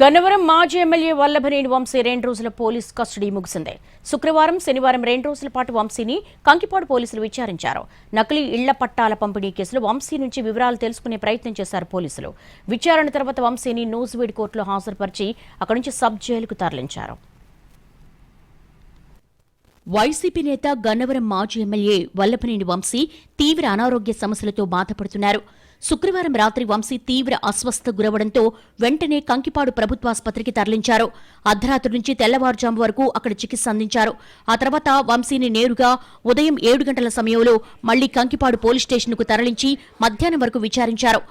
గన్నవరం మాజీ ఎమ్మెల్యే వల్లభనేని వంశీ 2 రోజుల police custody ముగిసింది. శుక్రవారం, శనివారం 2 రోజుల పాటు వంశీని కంకిపాడు పోలీసులు విచారించారు. నకిలీ ఇళ్ల పట్టాల పంపిణీ కేసులో వంశీ నుంచి వివరాలు తెలుసుకునే ప్రయత్నం చేశారు పోలీసులు. విచారణ తర్వాత వంశీని నూజివీడ్ కోర్టులో హాజరుపరిచి అక్కడి నుంచి సబ్ జైలుకు తరలించారు. వైసీపీ నేత గన్నవరం మాజీ ఎమ్మెల్యే వల్లభనేని వంశీ తీవ్ర అనారోగ్య సమస్యలతో బాధపడుతున్నారు. శుక్రవారం రాత్రి వంశీ తీవ్ర అస్వస్థ గురవడంతో వెంటనే కంకిపాడు ప్రభుత్వాసుపత్రికి తరలించారు. అర్ధరాత్రి నుంచి తెల్లవారుజాము వరకు అక్కడ చికిత్స అందించారు. ఆ తర్వాత వంశీని నేరుగా ఉదయం 7 గంటల సమయంలో మళ్లీ కంకిపాడు పోలీస్ స్టేషన్కు తరలించి మధ్యాహ్నం వరకు విచారించారు.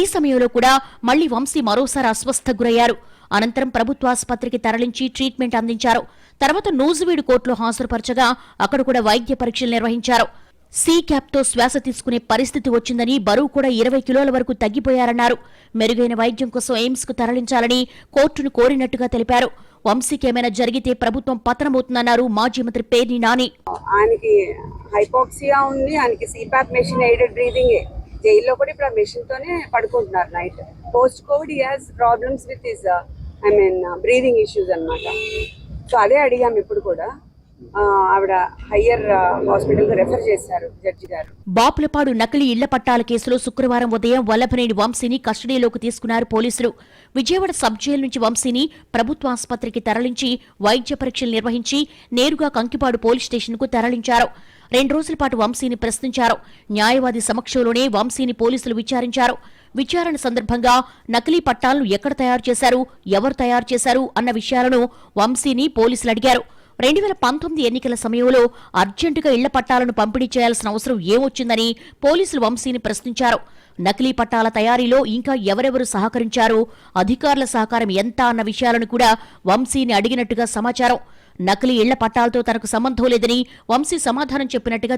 ఈ సమయంలో కూడా మళ్లీ వంశీ మరోసారి అస్వస్థ గురయ్యారు. అనంతరం ప్రభుత్వాసుపత్రికి తరలించి ట్రీట్మెంట్ అందించారు. తర్వాత నూజివీడు కోర్టులో హాజరుపరచగా అక్కడ కూడా వైద్య పరీక్షలు నిర్వహించారు. సీ క్యాప్తో శ్వాస తీసుకునే పరిస్థితి వచ్చిందని, బరువు కూడా 20 కిలోల వరకు తగ్గిపోయారన్నారు. మెరుగైన వైద్యం కోసం ఎయిమ్స్కు తరలించాలని కోర్టును కోరినట్టుగా తెలిపారు. వంశీకి ఏమైనా జరిగితే ప్రభుత్వం పతనమవుతుందన్నారు మాజీ మంత్రి పేర్ని నాని. ఆయనకి హైపోక్సియా ఉంది, ఆయనకి సీపాప్ మెషిన్ ఎయిడెడ్ బ్రీదింగ్. జైల్లో కూడా ఇప్పుడు ఆ మెషిన్ తోనే పడుకుంటున్నారు night. Post covid he has problems with his breathing issues అన్నమాట. సో అదే అడిగాము ఇప్పుడు కూడా. ఆవిడ హయ్యర్ హాస్పిటల్ కు రెఫర్ చేశారు జడ్జి గారు. బాపులపాడు నకిలీ ఇళ్ల పట్టాల కేసులో శుక్రవారం ఉదయం వల్లభనేని వంశీని కస్టడీలోకి తీసుకున్నారు పోలీసులు. విజయవాడ సబ్ జైలు నుంచి వంశీని ప్రభుత్వ ఆసుపత్రికి తరలించి వైద్య పరీక్షలు నిర్వహించి నేరుగా కంకిపాడు పోలీస్ స్టేషన్కు తరలించారు. 2 రోజుల పాటు వంశీని ప్రశ్నించారు. న్యాయవాది సమక్షంలోనే వంశీని పోలీసులు విచారించారు. విచారణ సందర్భంగా నకిలీ పట్టాలను ఎక్కడ తయారు చేశారు, ఎవరు తయారు చేశారు అన్న విషయాలను వంశీని పోలీసులు అడిగారు. 2019 ఎన్నికల సమయంలో అర్జెంటుగా ఇళ్ల పట్టాలను పంపిణీ చేయాల్సిన అవసరం ఏమొచ్చిందని పోలీసులు వంశీని ప్రశ్నించారు. నకిలీ పట్టాల తయారీలో ఇంకా ఎవరెవరు సహకరించారో, అధికారుల సహకారం ఎంత అన్న విషయాలను కూడా వంశీని అడిగినట్టుగా సమాచారం. నకిలీ ఇళ్ల పట్టాలతో తనకు సంబంధం లేదని వంశీ సమాధానం చెప్పినట్టుగా